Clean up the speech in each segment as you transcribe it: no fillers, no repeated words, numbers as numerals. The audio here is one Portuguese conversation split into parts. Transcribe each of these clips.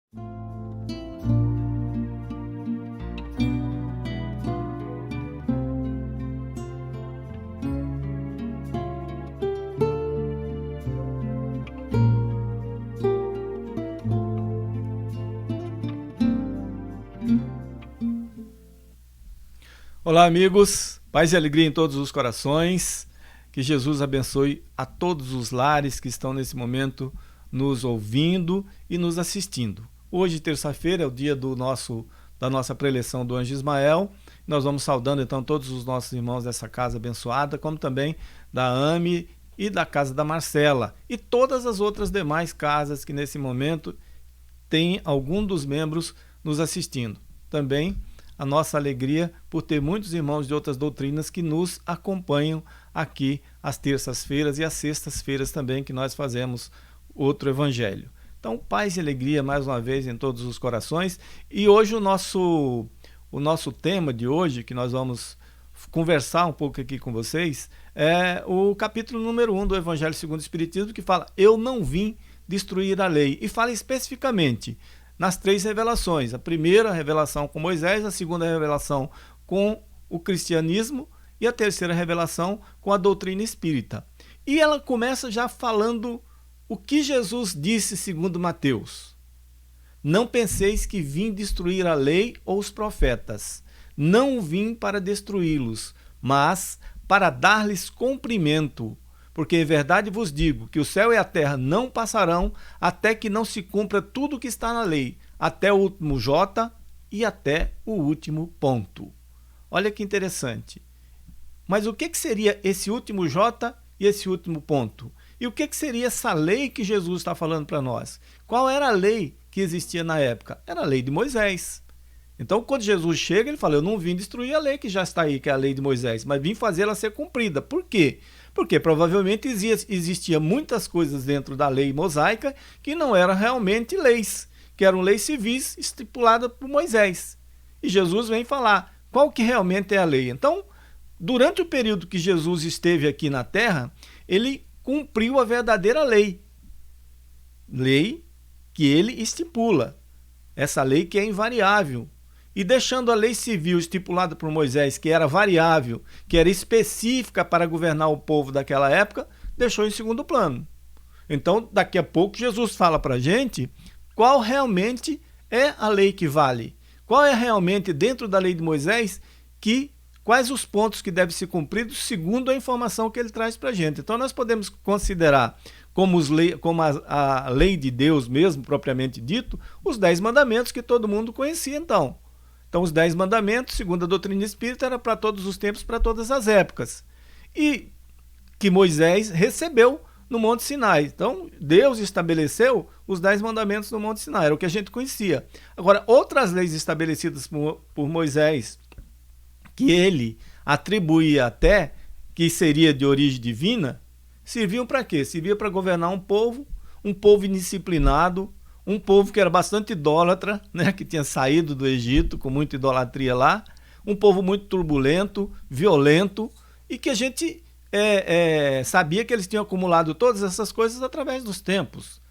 Olá, amigos, paz e alegria em todos os corações, que Jesus abençoe a todos os lares que estão nesse momento nos ouvindo e nos assistindo. Hoje, terça-feira, é o dia da nossa preleção do Anjo Ismael. Nós vamos saudando então todos os nossos irmãos dessa casa abençoada, como também da AME e da casa da Marcela e todas as outras demais casas que nesse momento tem algum dos membros nos assistindo. Também a nossa alegria por ter muitos irmãos de outras doutrinas que nos acompanham aqui às terças-feiras e às sextas-feiras também, que nós fazemos outro evangelho. Então, paz e alegria mais uma vez em todos os corações. E hoje o nosso tema de hoje, que nós vamos conversar um pouco aqui com vocês, é o capítulo número 1 do Evangelho segundo o Espiritismo, que fala: eu não vim destruir a lei, e fala especificamente nas 3 revelações. A primeira revelação com Moisés, a segunda revelação com o cristianismo e a terceira revelação com a doutrina espírita. E ela começa já falando o que Jesus disse segundo Mateus. Não penseis que vim destruir a lei ou os profetas. Não vim para destruí-los, mas para dar-lhes cumprimento. Porque em verdade vos digo que o céu e a terra não passarão até que não se cumpra tudo o que está na lei, até o último J e até o último ponto. Olha que interessante. Mas o que seria esse último J e esse último ponto? E o que seria essa lei que Jesus está falando para nós? Qual era a lei que existia na época? Era a lei de Moisés. Então, quando Jesus chega, ele fala: eu não vim destruir a lei que já está aí, que é a lei de Moisés, mas vim fazê-la ser cumprida. Por quê? Porque provavelmente existia muitas coisas dentro da lei mosaica que não eram realmente leis, que eram leis civis estipuladas por Moisés. E Jesus vem falar qual que realmente é a lei. Então, durante o período que Jesus esteve aqui na Terra, ele cumpriu a verdadeira lei. Lei que ele estipula. Essa lei que é invariável. E deixando a lei civil estipulada por Moisés, que era variável, que era específica para governar o povo daquela época, deixou em segundo plano. Então, daqui a pouco, Jesus fala para a gente qual realmente é a lei que vale. Qual é realmente, dentro da lei de Moisés, quais os pontos que devem ser cumpridos segundo a informação que ele traz para a gente. Então, nós podemos considerar como a lei de Deus mesmo, propriamente dito, os 10 mandamentos que todo mundo conhecia então. Então, os 10 mandamentos, segundo a doutrina espírita, era para todos os tempos, para todas as épocas. E que Moisés recebeu no Monte Sinai. Então, Deus estabeleceu os 10 mandamentos no Monte Sinai, era o que a gente conhecia. Agora, outras leis estabelecidas por Moisés, que ele atribuía até que seria de origem divina, serviam para quê? Servia para governar um povo indisciplinado, um povo que era bastante idólatra, né, que tinha saído do Egito com muita idolatria lá, um povo muito turbulento, violento, e que a gente sabia que eles tinham acumulado todas essas coisas através dos tempos.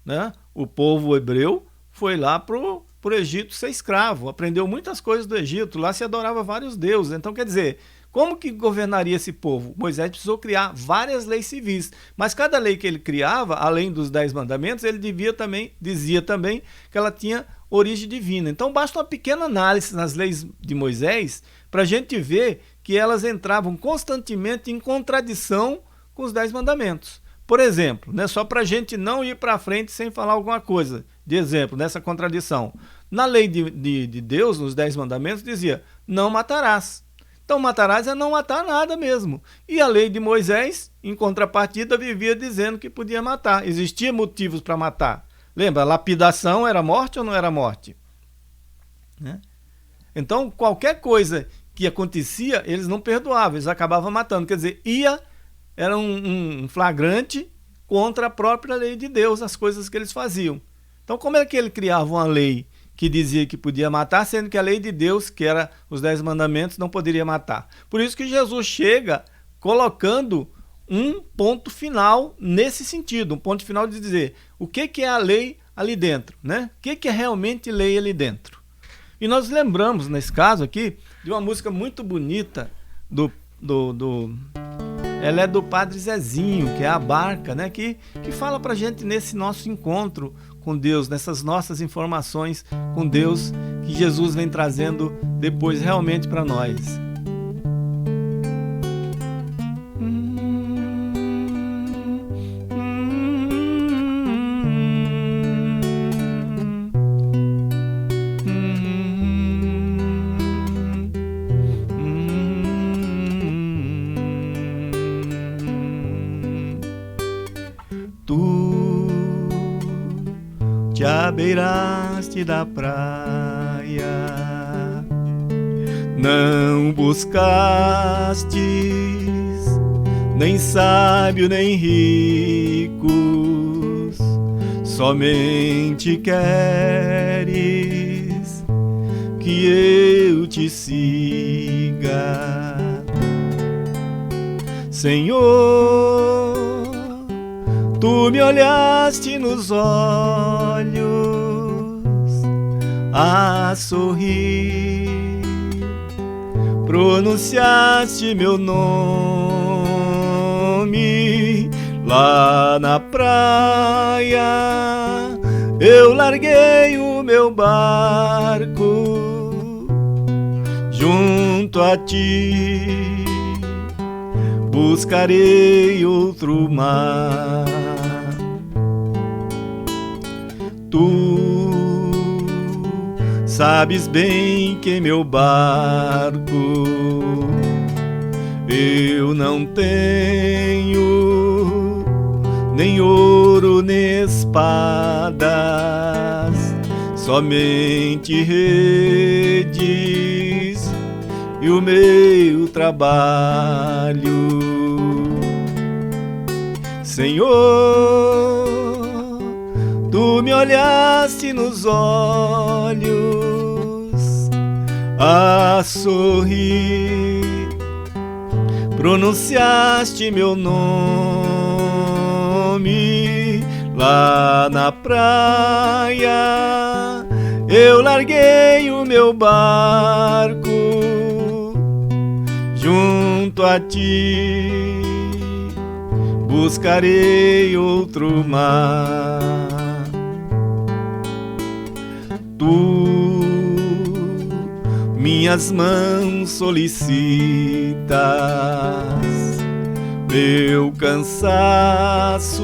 Né? O povo hebreu foi lá para o Egito ser escravo, aprendeu muitas coisas do Egito, lá se adorava vários deuses. Então, quer dizer, como que governaria esse povo? Moisés precisou criar várias leis civis, mas cada lei que ele criava, além dos 10 mandamentos, ele dizia também que ela tinha origem divina. Então basta uma pequena análise nas leis de Moisés para a gente ver que elas entravam constantemente em contradição com os 10 mandamentos. Por exemplo, né, só para a gente não ir para frente sem falar alguma coisa de exemplo nessa contradição. Na lei de Deus, nos 10 mandamentos, dizia: não matarás. Então, matarás é não matar nada mesmo. E a lei de Moisés, em contrapartida, vivia dizendo que podia matar. Existia motivos para matar. Lembra, a lapidação era morte ou não era morte? Né? Então, qualquer coisa que acontecia, eles não perdoavam, eles acabavam matando. Quer dizer, era um flagrante contra a própria lei de Deus, as coisas que eles faziam. Então, como é que ele criava uma lei que dizia que podia matar, sendo que a lei de Deus, que era os 10 mandamentos, não poderia matar? Por isso que Jesus chega colocando um ponto final nesse sentido, um ponto final de dizer o que é a lei ali dentro, né? O que é realmente lei ali dentro? E nós lembramos, nesse caso aqui, de uma música muito bonita ela é do Padre Zezinho, que é a Barca, né? Que fala pra gente nesse nosso encontro com Deus, nessas nossas informações com Deus que Jesus vem trazendo depois realmente para nós. Te abeiraste da praia, não buscastes nem sábio nem ricos, somente queres que eu te siga, Senhor. Tu me olhaste nos olhos a sorrir, pronunciaste meu nome lá na praia. Eu larguei o meu barco junto a ti, buscarei outro mar. Tu sabes bem que meu barco eu não tenho nem ouro nem espadas, somente redes e o meu trabalho. Senhor, tu me olhaste nos olhos a sorrir, pronunciaste meu nome lá na praia. Eu larguei o meu barco junto a ti, buscarei outro mar. Tu minhas mãos solicitas, meu cansaço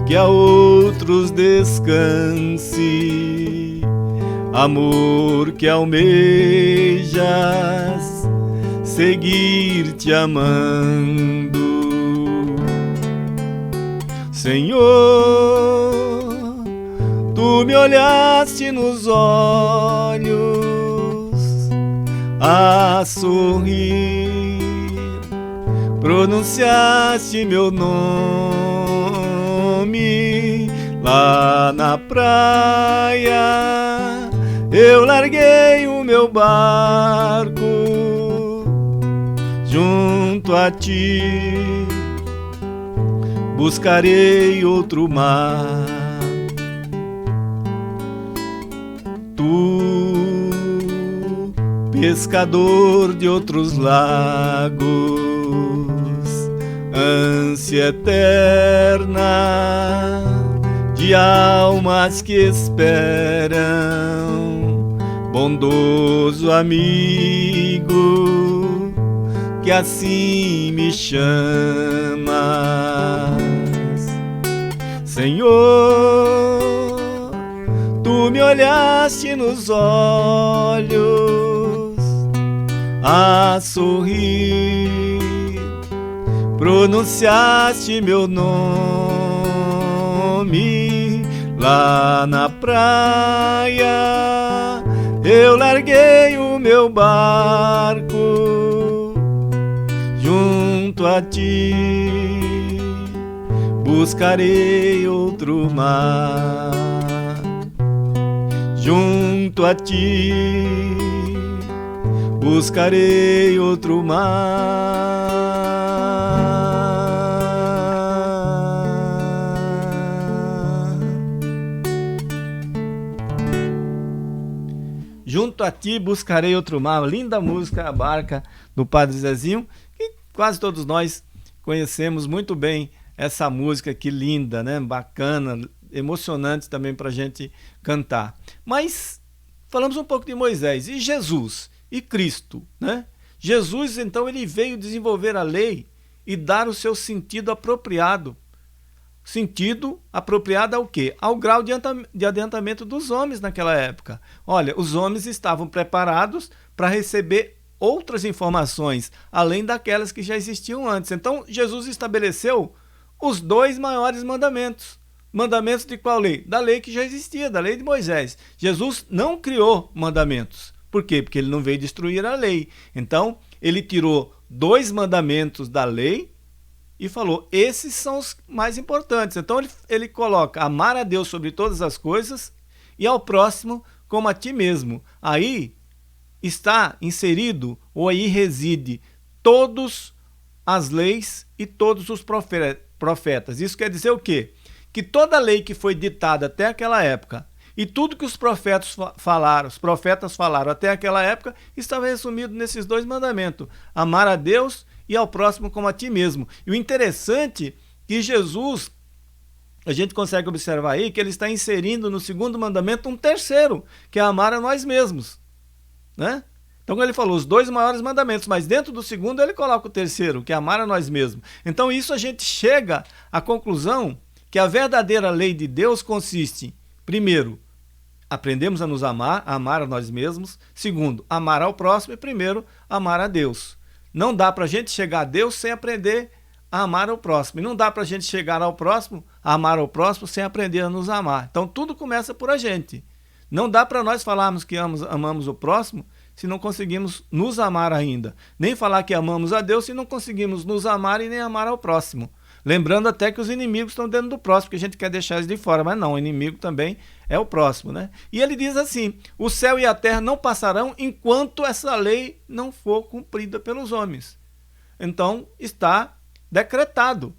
que a outros descanse, amor que almejas seguir te amando. Senhor, tu me olhaste nos olhos a sorrir, pronunciaste meu nome lá na praia. Eu larguei o meu barco junto a ti, buscarei outro mar. Tu, pescador de outros lagos, ânsia eterna de almas que esperam, bondoso amigo que assim me chamas. Senhor, tu me olhaste nos olhos a sorrir, pronunciaste meu nome lá na praia. Eu larguei o meu barco junto a ti, buscarei outro mar. Junto a ti, buscarei outro mar. Junto a ti buscarei outro mar. Linda música, A Barca, do Padre Zezinho, que quase todos nós conhecemos muito bem essa música, que linda, né? Bacana, emocionante também para a gente cantar. Mas falamos um pouco de Moisés e Jesus e Cristo, né? Jesus, então, ele veio desenvolver a lei e dar o seu sentido apropriado. Sentido apropriado ao quê? Ao grau de adiantamento dos homens naquela época. Olha, os homens estavam preparados para receber outras informações, além daquelas que já existiam antes. Então, Jesus estabeleceu os 2 maiores mandamentos. Mandamentos de qual lei? Da lei que já existia, da lei de Moisés. Jesus não criou mandamentos. Por quê? Porque ele não veio destruir a lei. Então, ele tirou 2 mandamentos da lei e falou, esses são os mais importantes. Então ele coloca amar a Deus sobre todas as coisas e ao próximo como a ti mesmo. Aí está inserido, ou aí reside, todas as leis e todos os profetas. Isso quer dizer o quê? Que toda a lei que foi ditada até aquela época e tudo que os profetas falaram até aquela época estava resumido nesses 2 mandamentos. Amar a Deus e ao próximo como a ti mesmo. E o interessante é que Jesus, a gente consegue observar aí que ele está inserindo no 2º mandamento um terceiro, que é amar a nós mesmos, né? Então ele falou os 2 maiores mandamentos, mas dentro do 2º ele coloca o terceiro, que é amar a nós mesmos. Então isso a gente chega à conclusão que a verdadeira lei de Deus consiste, primeiro, aprendemos a nos amar a nós mesmos. Segundo, amar ao próximo. E primeiro, amar a Deus. Não dá para a gente chegar a Deus sem aprender a amar ao próximo. E não dá para a gente chegar ao próximo, a amar ao próximo, sem aprender a nos amar. Então tudo começa por a gente. Não dá para nós falarmos que amamos o próximo se não conseguimos nos amar ainda. Nem falar que amamos a Deus se não conseguimos nos amar e nem amar ao próximo. Lembrando até que os inimigos estão dentro do próximo, que a gente quer deixar eles de fora, mas não, o inimigo também é o próximo, né? E ele diz assim, o céu e a terra não passarão enquanto essa lei não for cumprida pelos homens. Então está decretado.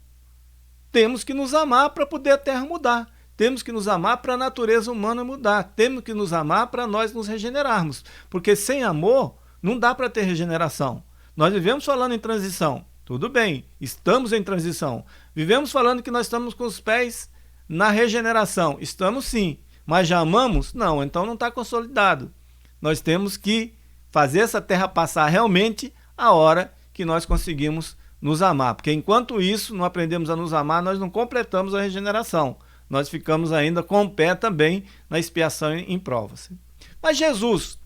Temos que nos amar para poder a terra mudar. Temos que nos amar para a natureza humana mudar. Temos que nos amar para nós nos regenerarmos. Porque sem amor não dá para ter regeneração. Nós vivemos falando em transição. Tudo bem, estamos em transição. Vivemos falando que nós estamos com os pés na regeneração. Estamos sim, mas já amamos? Não, então não está consolidado. Nós temos que fazer essa terra passar realmente a hora que nós conseguimos nos amar. Porque enquanto isso, não aprendemos a nos amar, nós não completamos a regeneração. Nós ficamos ainda com o pé também na expiação em provas. Mas Jesus,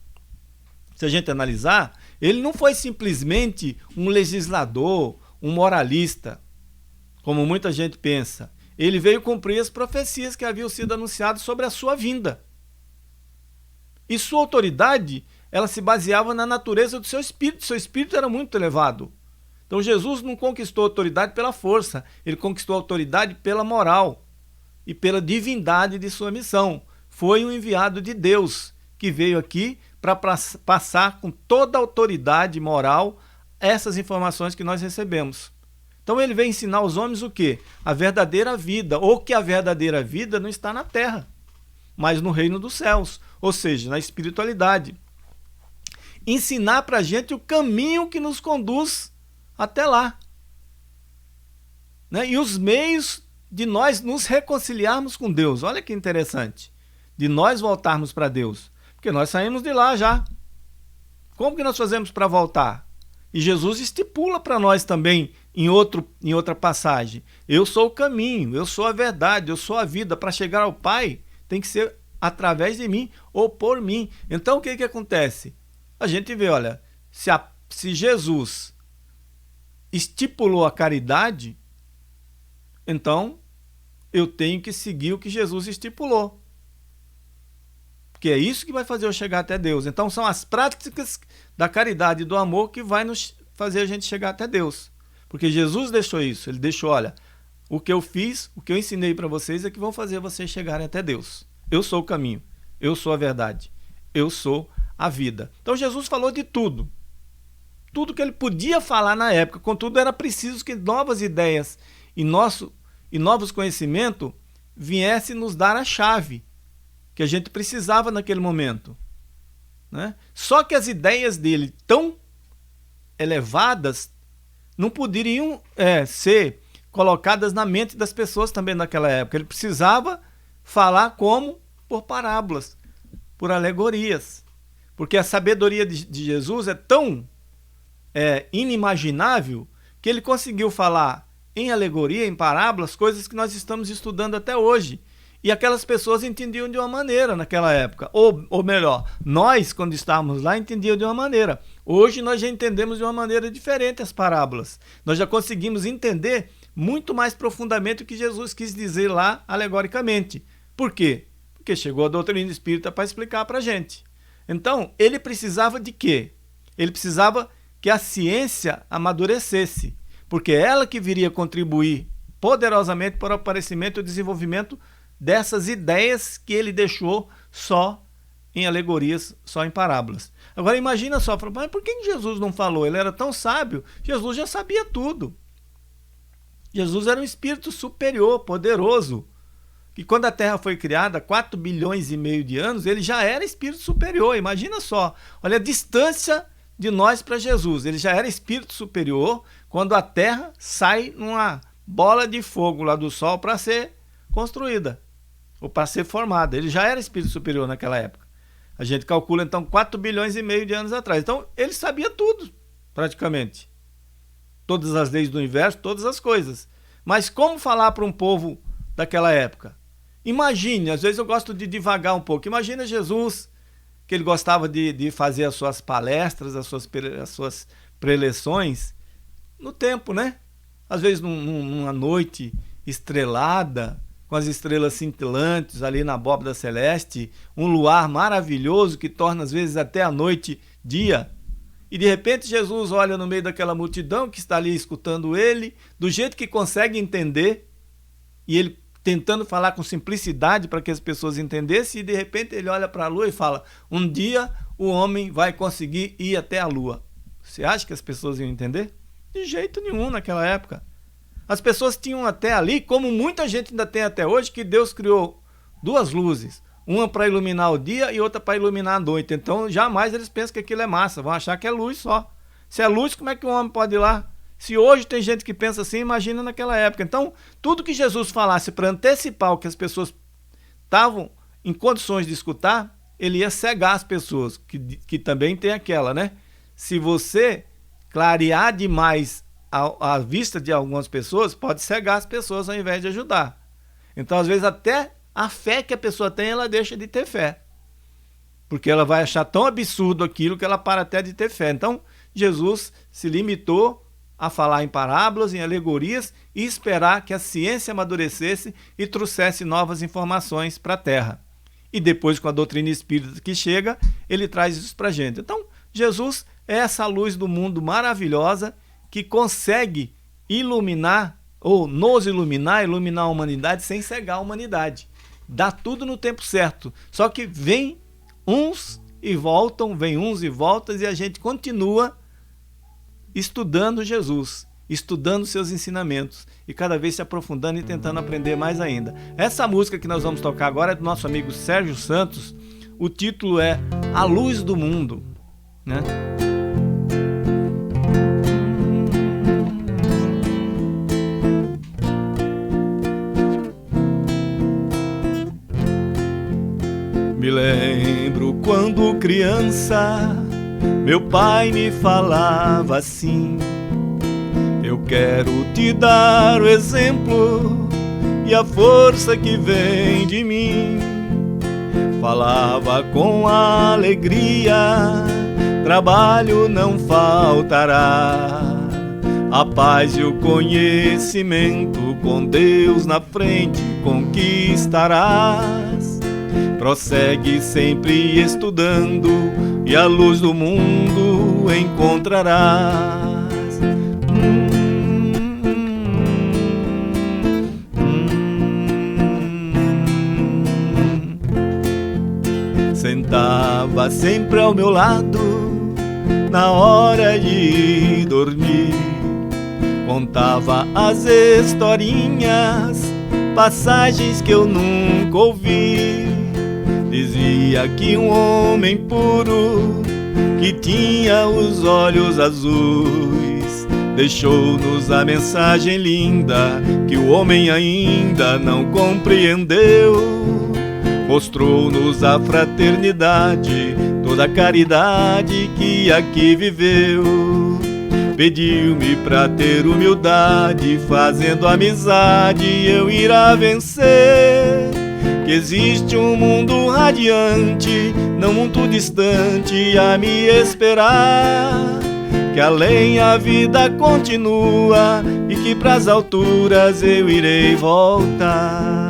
se a gente analisar, ele não foi simplesmente um legislador, um moralista, como muita gente pensa. Ele veio cumprir as profecias que haviam sido anunciadas sobre a sua vinda. E sua autoridade, ela se baseava na natureza do seu espírito. Seu espírito era muito elevado. Então Jesus não conquistou autoridade pela força, ele conquistou autoridade pela moral e pela divindade de sua missão. Foi um enviado de Deus que veio aqui para passar com toda a autoridade moral essas informações que nós recebemos. Então ele veio ensinar aos homens o quê? A verdadeira vida, ou que a verdadeira vida não está na terra, mas no reino dos céus, ou seja, na espiritualidade. Ensinar para a gente o caminho que nos conduz até lá, né? E os meios de nós nos reconciliarmos com Deus. Olha que interessante, de nós voltarmos para Deus. Porque nós saímos de lá já. Como que nós fazemos para voltar? E Jesus estipula para nós também em outra passagem. Eu sou o caminho, eu sou a verdade, eu sou a vida. Para chegar ao Pai tem que ser através de mim ou por mim. Então o que acontece? A gente vê, olha, se Jesus estipulou a caridade, então eu tenho que seguir o que Jesus estipulou. Porque é isso que vai fazer eu chegar até Deus. Então são as práticas da caridade e do amor que vai nos fazer a gente chegar até Deus. Porque Jesus deixou isso. Ele deixou, olha, o que eu fiz, o que eu ensinei para vocês é que vão fazer vocês chegarem até Deus. Eu sou o caminho, eu sou a verdade, eu sou a vida. Então Jesus falou de tudo. Tudo que ele podia falar na época. Contudo, era preciso que novas ideias e novos conhecimentos viessem nos dar a chave que a gente precisava naquele momento. né? Só que as ideias dele tão elevadas não poderiam ser colocadas na mente das pessoas também naquela época. Ele precisava falar como? Por parábolas, por alegorias. Porque a sabedoria de Jesus é tão inimaginável que ele conseguiu falar em alegoria, em parábolas, coisas que nós estamos estudando até hoje. E aquelas pessoas entendiam de uma maneira naquela época. Ou melhor, nós, quando estávamos lá, entendíamos de uma maneira. Hoje nós já entendemos de uma maneira diferente as parábolas. Nós já conseguimos entender muito mais profundamente o que Jesus quis dizer lá alegoricamente. Por quê? Porque chegou a doutrina espírita para explicar para a gente. Então, ele precisava de quê? Ele precisava que a ciência amadurecesse, porque é ela que viria contribuir poderosamente para o aparecimento e o desenvolvimento dessas ideias que ele deixou só em alegorias, só em parábolas. Agora imagina só, mas por que Jesus não falou? Ele era tão sábio, Jesus já sabia tudo. Jesus era um espírito superior, poderoso, que quando a Terra foi criada, 4 bilhões e meio de anos, ele já era espírito superior. Imagina só, olha a distância de nós para Jesus. Ele já era espírito superior quando a Terra sai numa bola de fogo lá do Sol para ser construída, ou para ser formada. Ele já era espírito superior naquela época. A gente calcula então 4 bilhões e meio de anos atrás. Então ele sabia tudo, praticamente. Todas as leis do universo, todas as coisas. Mas como falar para um povo daquela época? Imagine, às vezes eu gosto de divagar um pouco. Imagina Jesus, que ele gostava de fazer as suas palestras, as suas preleções no tempo, né? Às vezes numa noite estrelada, com as estrelas cintilantes ali na abóbada celeste, um luar maravilhoso que torna às vezes até a noite dia. E de repente Jesus olha no meio daquela multidão que está ali escutando ele, do jeito que consegue entender, e ele tentando falar com simplicidade para que as pessoas entendessem, e de repente ele olha para a lua e fala: um dia o homem vai conseguir ir até a lua. Você acha que as pessoas iam entender? De jeito nenhum naquela época. As pessoas tinham até ali, como muita gente ainda tem até hoje, que Deus criou 2 luzes, uma para iluminar o dia e outra para iluminar a noite. Então jamais eles pensam que aquilo é massa, vão achar que é luz só. Se é luz, como é que um homem pode ir lá? Se hoje tem gente que pensa assim, imagina naquela época. Então, tudo que Jesus falasse para antecipar o que as pessoas estavam em condições de escutar, ele ia cegar as pessoas, que também tem aquela, né? Se você clarear demais a vista de algumas pessoas, pode cegar as pessoas ao invés de ajudar. Então, às vezes, até a fé que a pessoa tem, ela deixa de ter fé. Porque ela vai achar tão absurdo aquilo que ela para até de ter fé. Então, Jesus se limitou a falar em parábolas, em alegorias e esperar que a ciência amadurecesse e trouxesse novas informações para a Terra. E depois, com a doutrina espírita que chega, ele traz isso para a gente. Então, Jesus é essa luz do mundo maravilhosa que consegue iluminar, ou nos iluminar a humanidade sem cegar a humanidade. Dá tudo no tempo certo. Só que vem uns e voltam, vem uns e voltam, e a gente continua estudando Jesus, estudando seus ensinamentos e cada vez se aprofundando e tentando aprender mais ainda. Essa música que nós vamos tocar agora é do nosso amigo Sérgio Santos. O título é A Luz do Mundo, né? Me lembro quando criança, meu pai me falava assim: eu quero te dar o exemplo e a força que vem de mim. Falava com alegria, trabalho não faltará, a paz e o conhecimento com Deus na frente conquistarás. Prossegue sempre estudando e a luz do mundo encontrarás. Sentava sempre ao meu lado na hora de dormir, contava as historinhas, passagens que eu nunca ouvi, Dizia que um homem puro, que tinha os olhos azuis, deixou-nos a mensagem linda que o homem ainda não compreendeu. Mostrou-nos a fraternidade, toda a caridade que aqui viveu. Pediu-me pra ter humildade, fazendo amizade eu irá vencer. Que existe um mundo radiante, não muito distante, a me esperar. Que além a vida continua e que pras alturas eu irei voltar.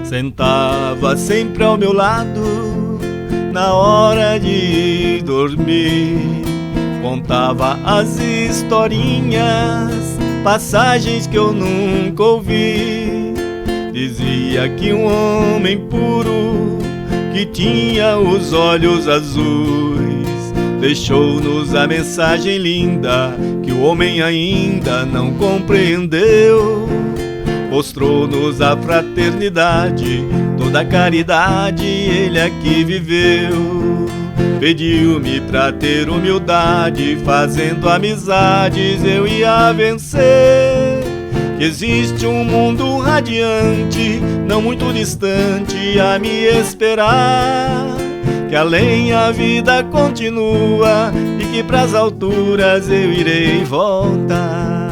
Sentava sempre ao meu lado na hora de dormir, contava as historinhas, passagens que eu nunca ouvi. Dizia que um homem puro, que tinha os olhos azuis, deixou-nos a mensagem linda que o homem ainda não compreendeu. Mostrou-nos a fraternidade, toda a caridade ele aqui viveu. Pediu-me pra ter humildade, fazendo amizades eu ia vencer. Que existe um mundo radiante, não muito distante, a me esperar. Que além a vida continua e que pras alturas eu irei voltar.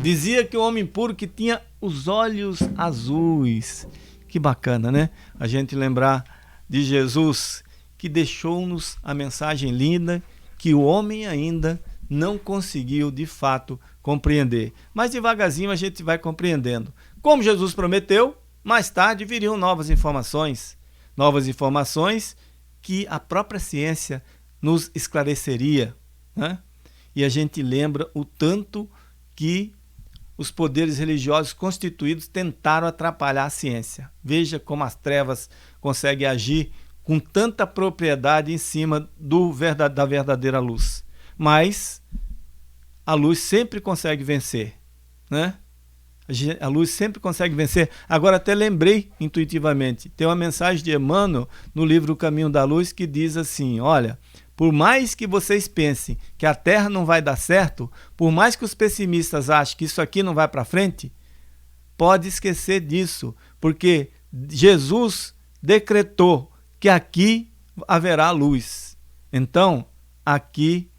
Dizia que o homem puro que tinha os olhos azuis. Que bacana, né? A gente lembrar de Jesus, que deixou-nos a mensagem linda que o homem ainda não conseguiu de fato compreender. Mas devagarzinho a gente vai compreendendo. Como Jesus prometeu, mais tarde viriam novas informações que a própria ciência nos esclareceria, né? E a gente lembra o tanto que os poderes religiosos constituídos tentaram atrapalhar a ciência. Veja como as trevas conseguem agir com tanta propriedade em cima da verdadeira luz. Mas a luz sempre consegue vencer, né? A luz sempre consegue vencer. Agora até lembrei intuitivamente, tem uma mensagem de Emmanuel no livro O Caminho da Luz que diz assim, olha, por mais que vocês pensem que a Terra não vai dar certo, por mais que os pessimistas achem que isso aqui não vai para frente, pode esquecer disso, porque Jesus decretou que aqui haverá luz. Então, aqui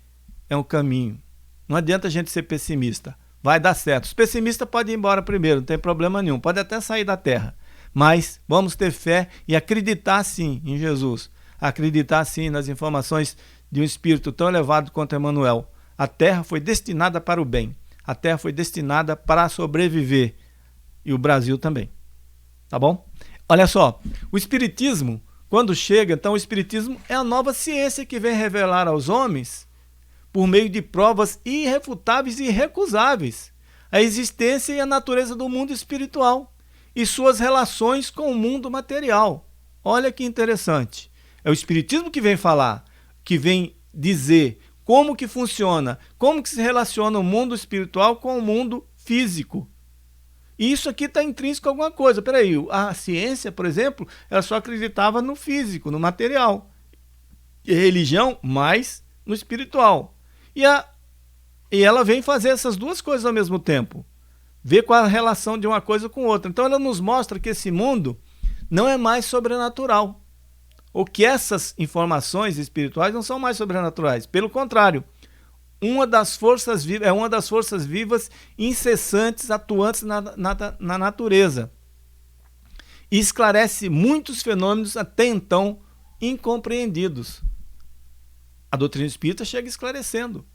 é o caminho. Não adianta a gente ser pessimista. Vai dar certo. Os pessimistas podem ir embora primeiro, não tem problema nenhum. Pode até sair da Terra. Mas vamos ter fé e acreditar sim em Jesus. Acreditar sim nas informações de um espírito tão elevado quanto Emmanuel. A Terra foi destinada para o bem. A Terra foi destinada para sobreviver. E o Brasil também. Tá bom? Olha só, o Espiritismo, quando chega, então o Espiritismo é a nova ciência que vem revelar aos homens, por meio de provas irrefutáveis e irrecusáveis, a existência e a natureza do mundo espiritual e suas relações com o mundo material. Olha que interessante. É o Espiritismo que vem falar, que vem dizer como que funciona, como que se relaciona o mundo espiritual com o mundo físico. E isso aqui está intrínseco a alguma coisa. Peraí, a ciência, por exemplo, ela só acreditava no físico, no material. E a religião, mais no espiritual. E ela vem fazer essas duas coisas ao mesmo tempo. Ver qual a relação de uma coisa com outra. Então ela nos mostra que esse mundo não é mais sobrenatural. Ou que essas informações espirituais não são mais sobrenaturais. Pelo contrário, é uma das forças vivas incessantes, atuantes na natureza. E esclarece muitos fenômenos até então incompreendidos. A doutrina espírita chega esclarecendo.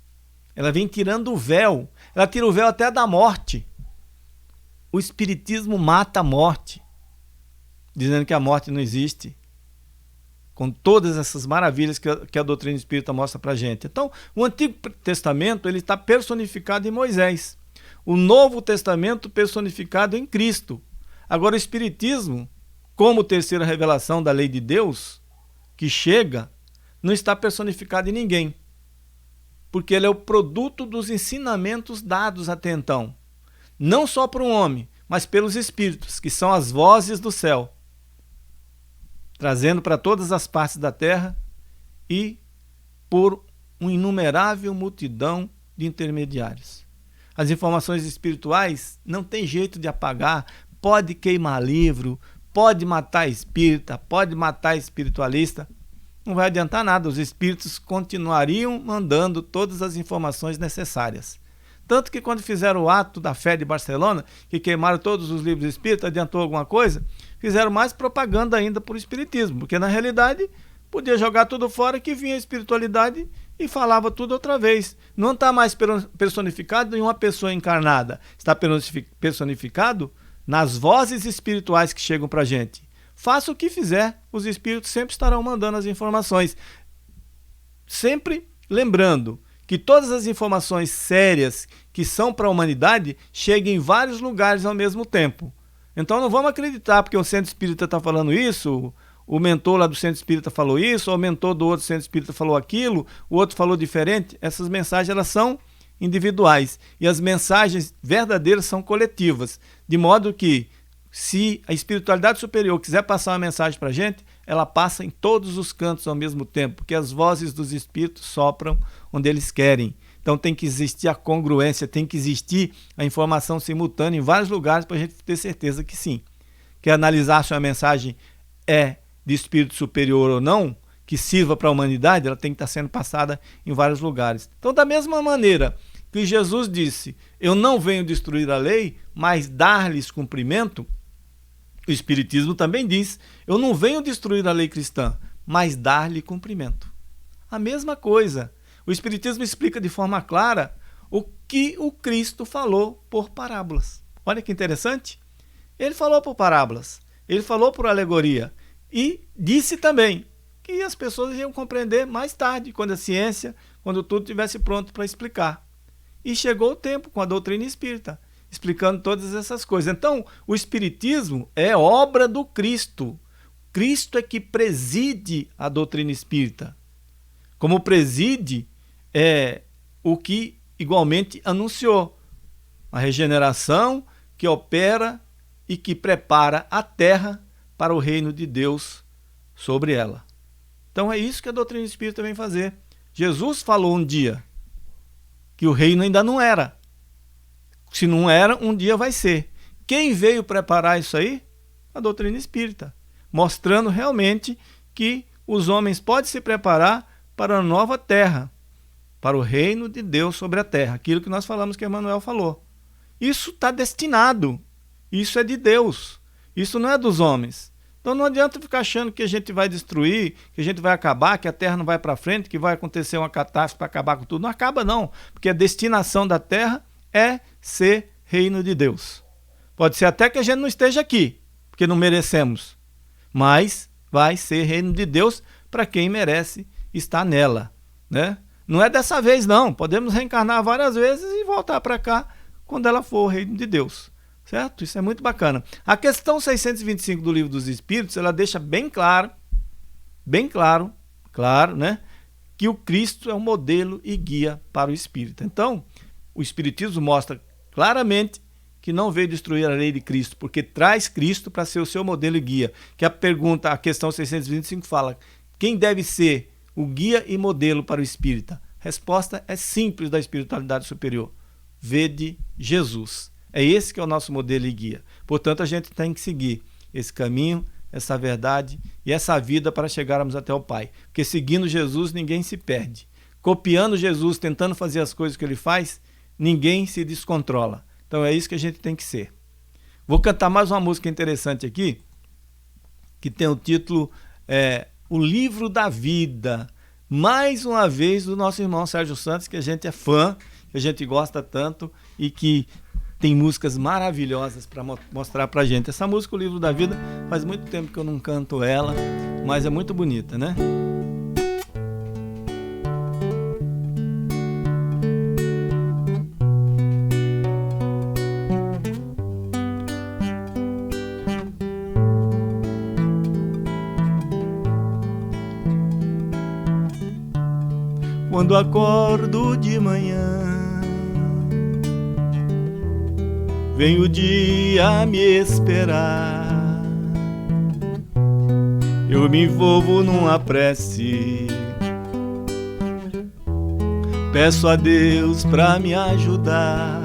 Ela vem tirando o véu. Ela tira o véu até da morte. O espiritismo mata a morte, dizendo que a morte não existe. com todas essas maravilhas que a doutrina espírita mostra para a gente. Então, o Antigo Testamento está personificado em Moisés. O Novo Testamento personificado em Cristo. Agora, o Espiritismo, como terceira revelação da lei de Deus, que chega, não está personificado em ninguém. Porque ele é o produto dos ensinamentos dados até então. Não só para um homem, mas pelos Espíritos, que são as vozes do céu, trazendo para todas as partes da terra e por uma inumerável multidão de intermediários. As informações espirituais não tem jeito de apagar, pode queimar livro, pode matar espírita, pode matar espiritualista, não vai adiantar nada, os espíritos continuariam mandando todas as informações necessárias. Tanto que quando fizeram o ato da fé de Barcelona, que queimaram todos os livros espíritas, adiantou alguma coisa? Fizeram mais propaganda ainda por espiritismo, porque na realidade podia jogar tudo fora que vinha a espiritualidade e falava tudo outra vez. Não está mais personificado em uma pessoa encarnada, está personificado nas vozes espirituais que chegam para a gente. Faça o que fizer, os espíritos sempre estarão mandando as informações. Sempre lembrando que todas as informações sérias que são para a humanidade cheguem em vários lugares ao mesmo tempo. Então não vamos acreditar porque o centro espírita está falando isso, o mentor lá do centro espírita falou isso, ou o mentor do outro centro espírita falou aquilo, o outro falou diferente. Essas mensagens elas são individuais e as mensagens verdadeiras são coletivas, de modo que se a espiritualidade superior quiser passar uma mensagem para a gente, ela passa em todos os cantos ao mesmo tempo, porque as vozes dos espíritos sopram onde eles querem. Então tem que existir a congruência, tem que existir a informação simultânea em vários lugares para a gente ter certeza que sim. Quer analisar se uma mensagem é de espírito superior ou não, que sirva para a humanidade, ela tem que estar sendo passada em vários lugares. Então, da mesma maneira que Jesus disse, eu não venho destruir a lei, mas dar-lhes cumprimento, o Espiritismo também diz, eu não venho destruir a lei cristã, mas dar-lhe cumprimento. A mesma coisa. O Espiritismo explica de forma clara o que o Cristo falou por parábolas. Olha que interessante. Ele falou por parábolas, ele falou por alegoria e disse também que as pessoas iam compreender mais tarde, quando a ciência, quando tudo estivesse pronto para explicar. E chegou o tempo com a doutrina espírita, explicando todas essas coisas. Então, o Espiritismo é obra do Cristo. Cristo é que preside a doutrina espírita. Como preside o que igualmente anunciou. A regeneração que opera e que prepara a terra para o reino de Deus sobre ela. Então é isso que a doutrina espírita vem fazer. Jesus falou um dia que o reino ainda não era. Se não era, um dia vai ser. Quem veio preparar isso aí? A doutrina espírita, mostrando realmente que os homens podem se preparar para a nova terra, para o reino de Deus sobre a terra. Aquilo que nós falamos que Emmanuel falou. Isso está destinado. Isso é de Deus. Isso não é dos homens. Então não adianta ficar achando que a gente vai destruir, que a gente vai acabar, que a terra não vai para frente, que vai acontecer uma catástrofe para acabar com tudo. Não acaba não, porque a destinação da terra é ser reino de Deus. Pode ser até que a gente não esteja aqui, porque não merecemos, mas vai ser reino de Deus para quem merece estar nela, né? Não é dessa vez não, podemos reencarnar várias vezes e voltar para cá quando ela for o reino de Deus, certo? Isso é muito bacana. A questão 625 do Livro dos Espíritos, ela deixa bem claro, né, que o Cristo é o modelo e guia para o espírita. Então, o Espiritismo mostra claramente que não veio destruir a lei de Cristo, porque traz Cristo para ser o seu modelo e guia. Que a questão 625 fala, quem deve ser o guia e modelo para o espírita? Resposta é simples da espiritualidade superior. Vede Jesus. É esse que é o nosso modelo e guia. Portanto, a gente tem que seguir esse caminho, essa verdade e essa vida para chegarmos até o Pai. Porque seguindo Jesus, ninguém se perde. Copiando Jesus, tentando fazer as coisas que ele faz, ninguém se descontrola. Então é isso que a gente tem que ser. Vou cantar mais uma música interessante aqui, que tem o título O Livro da Vida. Mais uma vez do nosso irmão Sérgio Santos, que a gente é fã, que a gente gosta tanto e que tem músicas maravilhosas para mostrar para a gente. Essa música, O Livro da Vida, faz muito tempo que eu não canto ela, mas é muito bonita, né? Quando acordo de manhã, vem o dia me esperar. Eu me envolvo numa prece, peço a Deus pra me ajudar.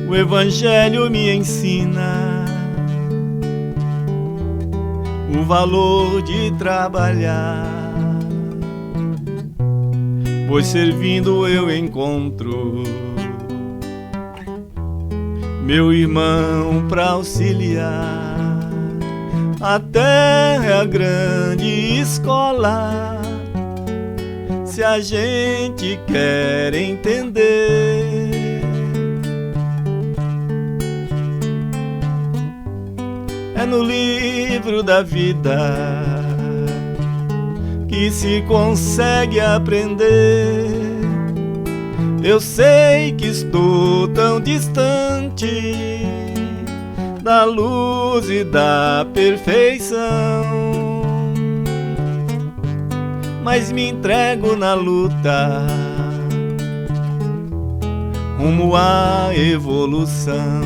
O Evangelho me ensina o valor de trabalhar, pois servindo eu encontro meu irmão pra auxiliar. A terra é a grande escola, se a gente quer entender. É no livro da vida que se consegue aprender. Eu sei que estou tão distante da luz e da perfeição, mas me entrego na luta rumo à evolução.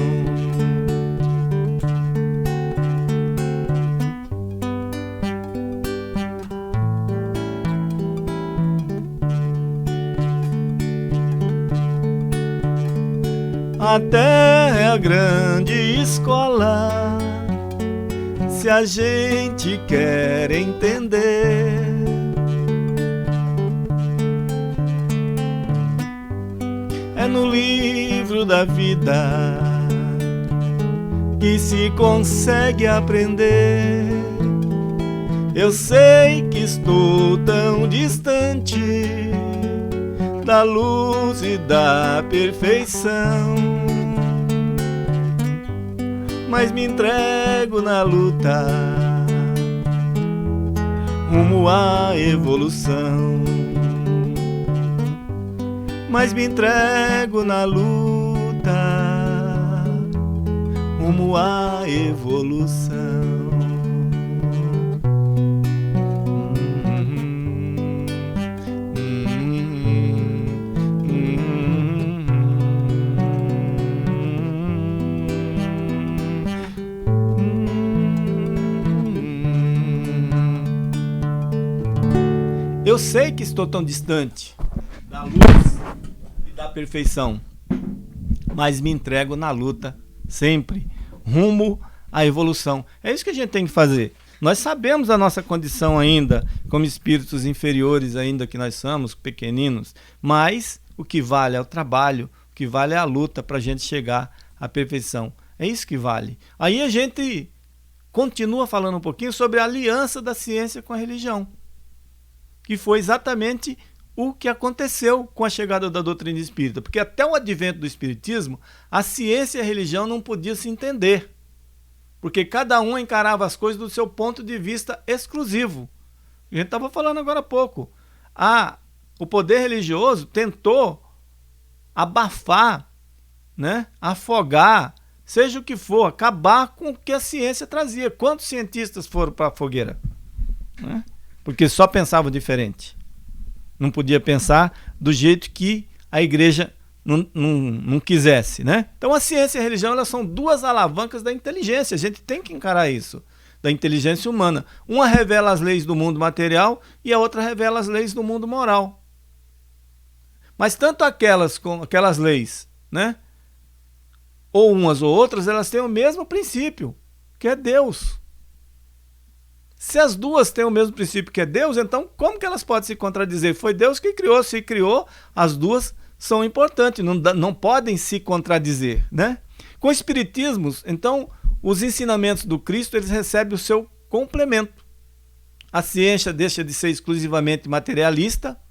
A terra é a grande escola, se a gente quer entender. É no livro da vida que se consegue aprender. Eu sei que estou tão distante da luz e da perfeição, mas me entrego na luta rumo à evolução. Mas me entrego na luta rumo à evolução. Eu sei que estou tão distante da luz e da perfeição, mas me entrego na luta sempre, rumo à evolução. É isso que a gente tem que fazer. Nós sabemos a nossa condição ainda, como espíritos inferiores ainda que nós somos, pequeninos, mas o que vale é o trabalho, o que vale é a luta para a gente chegar à perfeição. É isso que vale. Aí a gente continua falando um pouquinho sobre a aliança da ciência com a religião, que foi exatamente o que aconteceu com a chegada da doutrina espírita. Porque até o advento do espiritismo, a ciência e a religião não podiam se entender, porque cada um encarava as coisas do seu ponto de vista exclusivo. A gente estava falando agora há pouco. O poder religioso tentou abafar, né, afogar, seja o que for, acabar com o que a ciência trazia. Quantos cientistas foram para a fogueira? Né? Porque só pensavam diferente. Não podia pensar do jeito que a igreja não quisesse, né? Então a ciência e a religião, elas são duas alavancas da inteligência. A gente tem que encarar isso, da inteligência humana. Uma revela as leis do mundo material e a outra revela as leis do mundo moral. Mas tanto aquelas leis, né, ou umas ou outras, elas têm o mesmo princípio, que é Deus. Se as duas têm o mesmo princípio que é Deus, então como que elas podem se contradizer? Foi Deus que criou, se criou, as duas são importantes, não podem se contradizer, né? Com o Espiritismo, então, os ensinamentos do Cristo, eles recebem o seu complemento. A ciência deixa de ser exclusivamente materialista,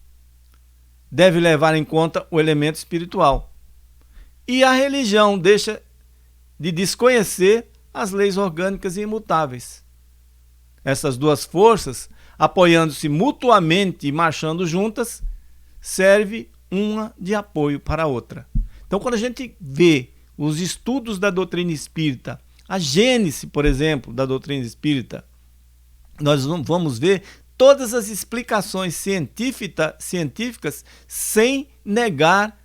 deve levar em conta o elemento espiritual. E a religião deixa de desconhecer as leis orgânicas e imutáveis. essas duas forças, apoiando-se mutuamente e marchando juntas, serve uma de apoio para a outra. Então, quando a gente vê os estudos da doutrina espírita, a gênese, por exemplo, da doutrina espírita, nós vamos ver todas as explicações científicas sem negar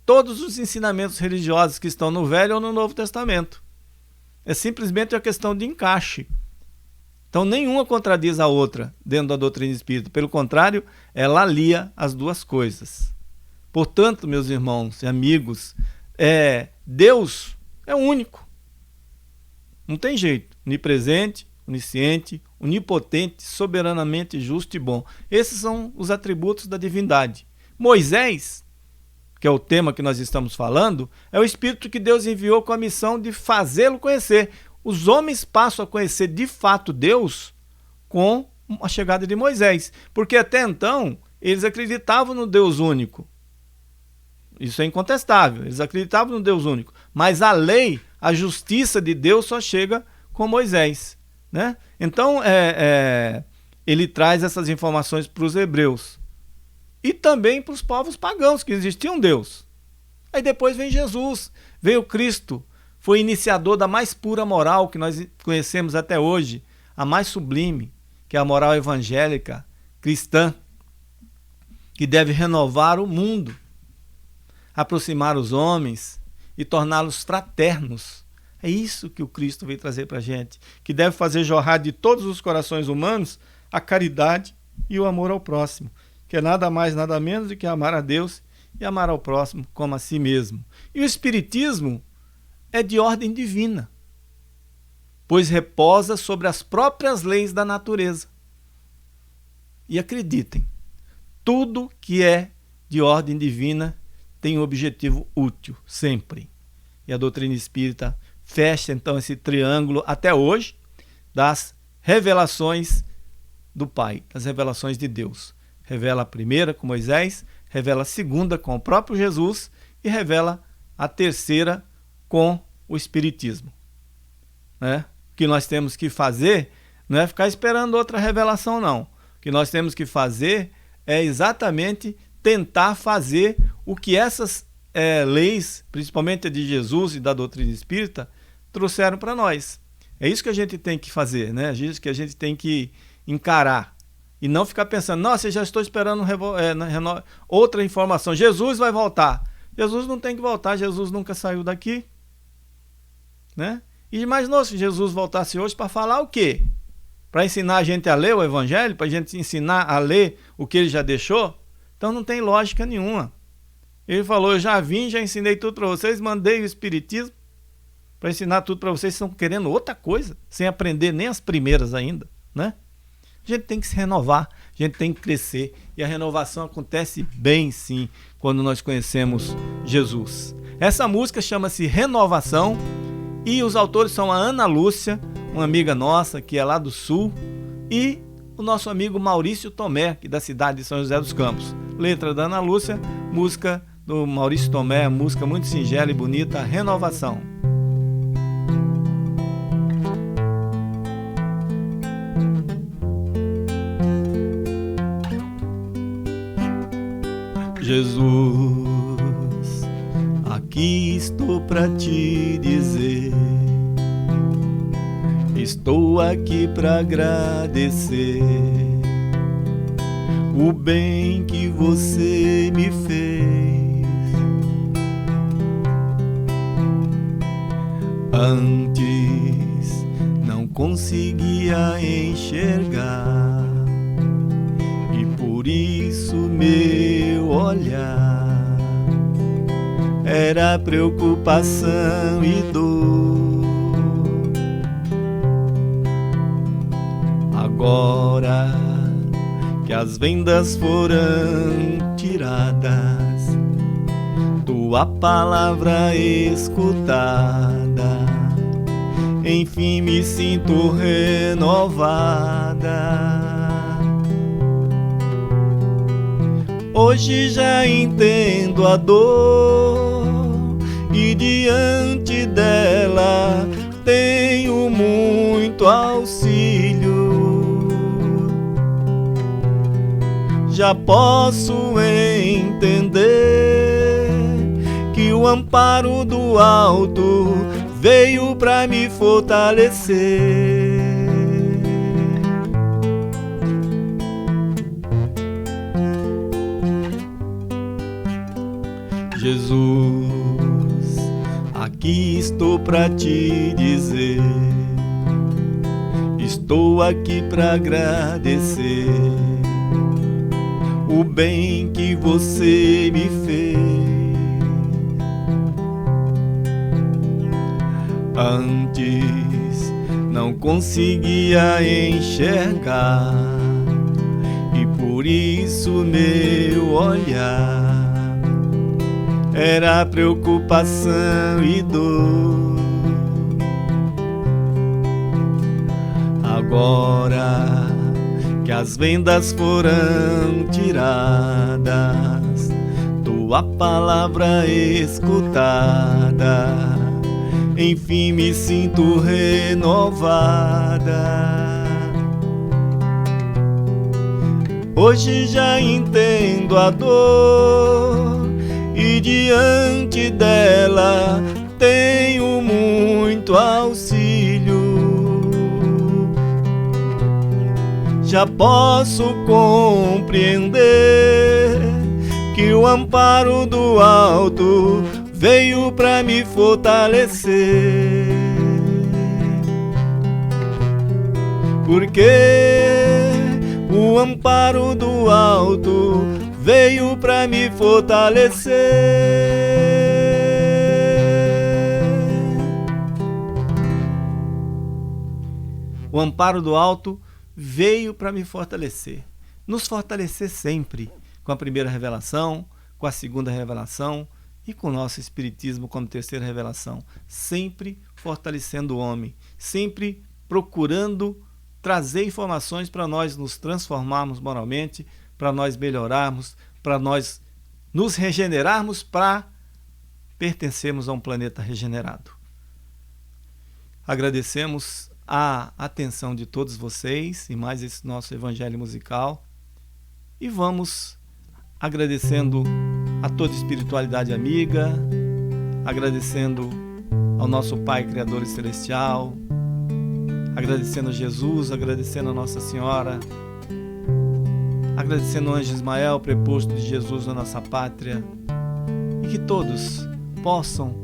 todos os ensinamentos religiosos que estão no Velho ou no Novo Testamento. É simplesmente uma questão de encaixe. Então, nenhuma contradiz a outra dentro da doutrina espírita. Pelo contrário, ela alia as duas coisas. Portanto, meus irmãos e amigos, Deus é único. Não tem jeito. Onipresente, onisciente, onipotente, soberanamente justo e bom. Esses são os atributos da divindade. Moisés, que é o tema que nós estamos falando, é o Espírito que Deus enviou com a missão de fazê-lo conhecer. Os homens passam a conhecer de fato Deus com a chegada de Moisés, porque até então eles acreditavam no Deus único. Isso é incontestável, eles acreditavam no Deus único, mas a lei, a justiça de Deus só chega com Moisés, né? Então ele traz essas informações para os hebreus e também para os povos pagãos, que existia um Deus. Aí depois vem Jesus, veio Cristo, foi iniciador da mais pura moral que nós conhecemos até hoje, a mais sublime, que é a moral evangélica, cristã, que deve renovar o mundo, aproximar os homens e torná-los fraternos. É isso que o Cristo veio trazer para a gente, que deve fazer jorrar de todos os corações humanos a caridade e o amor ao próximo, que é nada mais, nada menos do que amar a Deus e amar ao próximo como a si mesmo. E o Espiritismo é de ordem divina, pois reposa sobre as próprias leis da natureza. E acreditem, tudo que é de ordem divina tem um objetivo útil, sempre. E a doutrina espírita fecha então esse triângulo até hoje das revelações do Pai, das revelações de Deus. Revela a primeira com Moisés, revela a segunda com o próprio Jesus e revela a terceira com o Espiritismo. O que nós temos que fazer não é ficar esperando outra revelação, não. O que nós temos que fazer é exatamente tentar fazer o que essas leis, principalmente a de Jesus e da doutrina espírita, trouxeram para nós. É isso que a gente tem que fazer, né? É isso que a gente tem que encarar. E não ficar pensando, nossa, eu já estou esperando outra informação. Jesus vai voltar. Jesus não tem que voltar, Jesus nunca saiu daqui. Né? E imaginou se Jesus voltasse hoje para falar o quê? Para ensinar a gente a ler o Evangelho? Para a gente ensinar a ler o que ele já deixou? Então não tem lógica nenhuma. Ele falou, eu já vim, já ensinei tudo para vocês, mandei o Espiritismo para ensinar tudo para vocês, estão querendo outra coisa, sem aprender nem as primeiras ainda, né? A gente tem que se renovar, a gente tem que crescer, e a renovação acontece bem sim, quando nós conhecemos Jesus. Essa música chama-se Renovação, e os autores são a Ana Lúcia, uma amiga nossa que é lá do Sul, e o nosso amigo Maurício Tomé, que é da cidade de São José dos Campos. Letra da Ana Lúcia, música do Maurício Tomé, música muito singela e bonita, Renovação. Jesus, aqui estou para te dizer, estou aqui para agradecer o bem que você me fez. Antes não conseguia enxergar, e por isso meu olhar era preocupação e dor. Agora que as vendas foram tiradas, tua palavra escutada, enfim me sinto renovada. Hoje já entendo a dor e diante dela tenho muito auxílio. já posso entender que o amparo do alto veio pra me fortalecer. Jesus, aqui estou pra te dizer, estou aqui pra agradecer o bem que você me fez. Antes não conseguia enxergar, e por isso meu olhar era preocupação e dor. Agora que as vendas foram tiradas, tua palavra escutada, enfim me sinto renovada. Hoje já entendo a dor e diante dela tenho muito auxílio. Já posso compreender que o amparo do alto veio pra me fortalecer. Porque o amparo do alto veio pra me fortalecer. O amparo do alto veio para me fortalecer. Nos fortalecer sempre, com a primeira revelação, com a segunda revelação e com o nosso Espiritismo como terceira revelação. Sempre fortalecendo o homem, sempre procurando trazer informações para nós nos transformarmos moralmente, para nós melhorarmos, para nós nos regenerarmos, para pertencermos a um planeta regenerado. Agradecemos a atenção de todos vocês e mais esse nosso evangelho musical, e vamos agradecendo a toda espiritualidade amiga, agradecendo ao nosso Pai Criador e Celestial, agradecendo a Jesus, agradecendo a Nossa Senhora, agradecendo ao Anjo Ismael, preposto de Jesus na nossa pátria, e que todos possam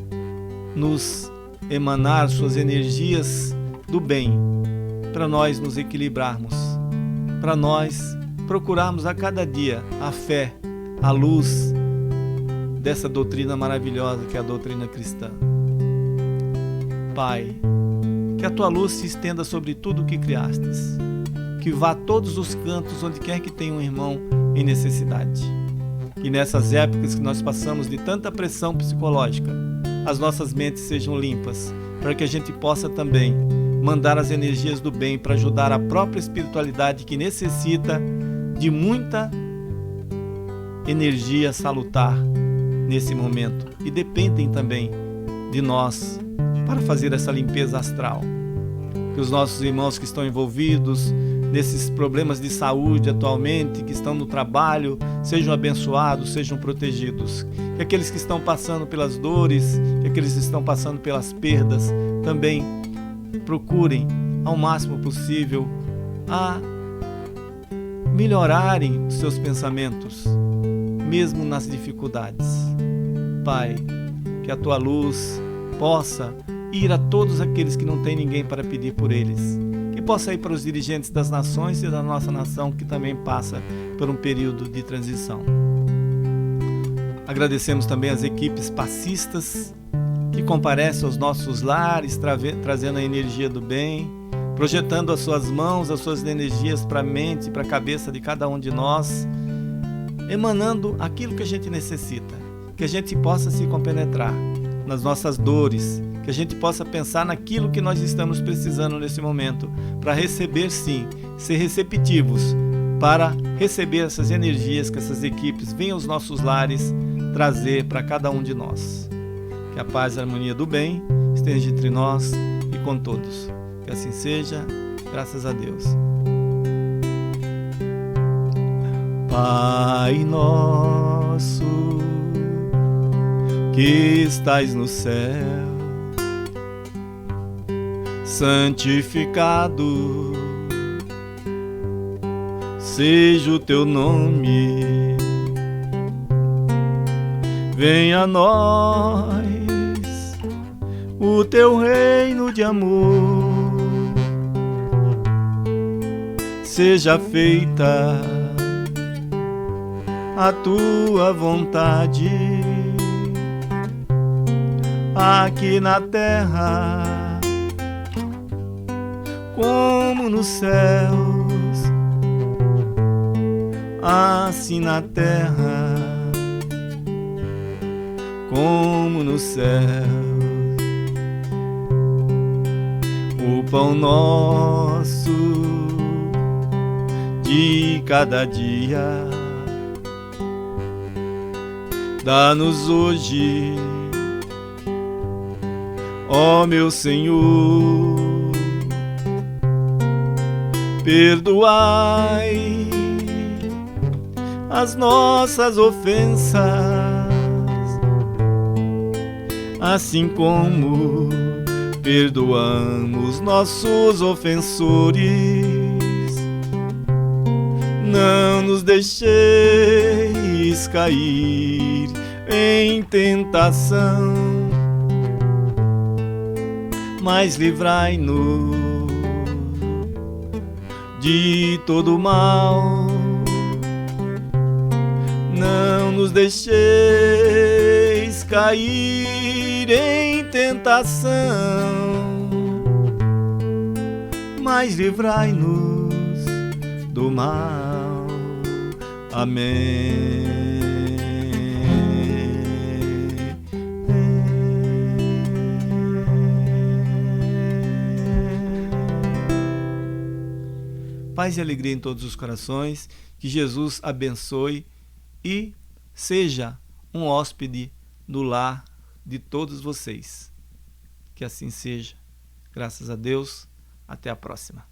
nos emanar suas energias do bem, para nós nos equilibrarmos, para nós procurarmos a cada dia a fé, a luz dessa doutrina maravilhosa que é a doutrina cristã. Pai, que a tua luz se estenda sobre tudo o que criastes, que vá a todos os cantos onde quer que tenha um irmão em necessidade. Que nessas épocas que nós passamos de tanta pressão psicológica, as nossas mentes sejam limpas, para que a gente possa também mandar as energias do bem para ajudar a própria espiritualidade que necessita de muita energia salutar nesse momento e dependem também de nós para fazer essa limpeza astral. Que os nossos irmãos que estão envolvidos nesses problemas de saúde atualmente, que estão no trabalho, sejam abençoados, sejam protegidos. Que aqueles que estão passando pelas dores, que aqueles que estão passando pelas perdas, também procurem ao máximo possível a melhorarem os seus pensamentos, mesmo nas dificuldades. Pai, que a tua luz possa ir a todos aqueles que não têm ninguém para pedir por eles, que possa ir para os dirigentes das nações e da nossa nação, que também passa por um período de transição. Agradecemos também as equipes passistas que comparecem aos nossos lares, trazendo a energia do bem, projetando as suas mãos, as suas energias para a mente, para a cabeça de cada um de nós, emanando aquilo que a gente necessita, que a gente possa se compenetrar nas nossas dores, que a gente possa pensar naquilo que nós estamos precisando nesse momento, para receber sim, ser receptivos, para receber essas energias que essas equipes venham aos nossos lares trazer para cada um de nós. Que a paz e a harmonia do bem esteja entre nós e com todos. Que assim seja, graças a Deus. Pai nosso, que estais no céu, santificado seja o teu nome. Venha a nós o teu reino de amor. Seja feita a tua vontade, aqui na terra como nos céus, assim na terra como nos céus. O pão nosso de cada dia dá-nos hoje, ó meu Senhor. Perdoai as nossas ofensas, assim como perdoamos nossos ofensores. Não nos deixeis cair em tentação, mas livrai-nos de todo mal. Não nos deixeis cair em tentação, mas livrai-nos do mal. Amém. Paz e alegria em todos os corações, que Jesus abençoe e seja um hóspede no lar de todos vocês. Que assim seja. Graças a Deus. Até a próxima.